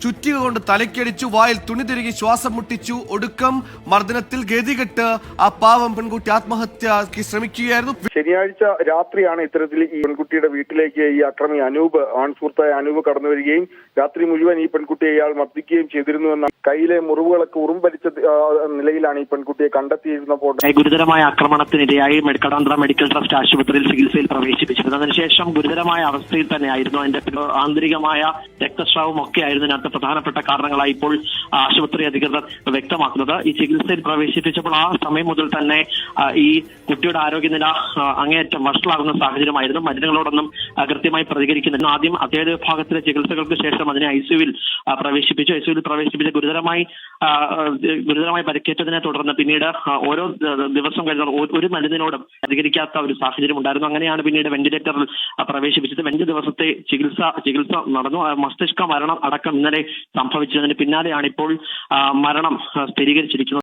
ചുറ്റിക കൊണ്ട് തലയ്ക്കടിച്ചു, വായിൽ തുണി തിരുകി ശ്വാസം മുട്ടിച്ചു. ഒടുക്കം മർദ്ദനത്തിൽ ഗതികെട്ട് ആ പാവം പെൺകുട്ടി ആത്മഹത്യക്ക് ശ്രമിക്കുകയായിരുന്നു. ശനിയാഴ്ച രാത്രിയാണ് ഇത്തരത്തിൽ ഈ പെൺകുട്ടിയുടെ വീട്ടിലേക്ക് ഈ അക്രമി അനൂപ്, ആൺസുഹൃത്തായ അനൂപ് കടന്നു വരികയും രാത്രി മുഴുവൻ ഈ പെൺകുട്ടിയെ ഇയാൾ മർദ്ദിക്കുകയും ചെയ്തിരുന്നുവെന്ന കയ്യിലെ മുറിവുകളൊക്കെ ഉറുമ്പരിച്ച നിലയിലാണ് ഈ പെൺകുട്ടിയെ കണ്ടെത്തിയിരുന്നപ്പോൾ ഗുരുതരമായ ആക്രമണത്തിനിരയായി കടവന്ത്ര മെഡിക്കൽ ട്രസ്റ്റ് ആശുപത്രിയിൽ ചികിത്സയിൽ പ്രവേശിപ്പിച്ചത്. അതിനുശേഷം ഗുരുതരമായ അവസ്ഥയിൽ തന്നെയായിരുന്നു. അതിന്റെ ആന്തരികമായ രക്തസ്രാവം ഒക്കെ ആയിരുന്നു ഇതിനകത്ത് പ്രധാനപ്പെട്ട കാരണങ്ങളായി ഇപ്പോൾ ആശുപത്രി അധികൃതർ വ്യക്തമാക്കുന്നത്. ഈ ചികിത്സയിൽ പ്രവേശിപ്പിച്ചപ്പോൾ ആ സമയം മുതൽ തന്നെ ഈ കുട്ടിയുടെ ആരോഗ്യനില അങ്ങേയറ്റം വഷളാകുന്ന സാഹചര്യമായിരുന്നു. മരുന്നുകളോടൊന്നും കൃത്യമായി പ്രതികരിക്കുന്നില്ല. ആദ്യം അത്യാഹിത വിഭാഗത്തിലെ ചികിത്സകൾക്ക് ശേഷം അതിനെ ഐസിയുവിൽ പ്രവേശിപ്പിച്ചു. ഐസിയുവിൽ പ്രവേശിപ്പിച്ച് ഗുരുതരമായി പരിക്കേറ്റതിനെ തുടർന്ന് പിന്നീട് ഓരോ ദിവസം കഴിഞ്ഞ ഒരു മരുന്നിനോടും പ്രതികരിക്കാത്ത ഒരു സാഹചര്യം ഉണ്ടായിരുന്നു. അങ്ങനെയാണ് പിന്നീട് വെന്റിലേറ്ററിൽ പ്രവേശിപ്പിച്ചത്. 5 ദിവസത്തെ ചികിത്സ നടന്നു. മസ്തിഷ്ക മരണം അടക്കം ഇന്നലെ സംഭവിച്ചതിന് പിന്നാലെയാണ് ഇപ്പോൾ മരണം സ്ഥിരീകരിച്ചിരിക്കുന്നത്.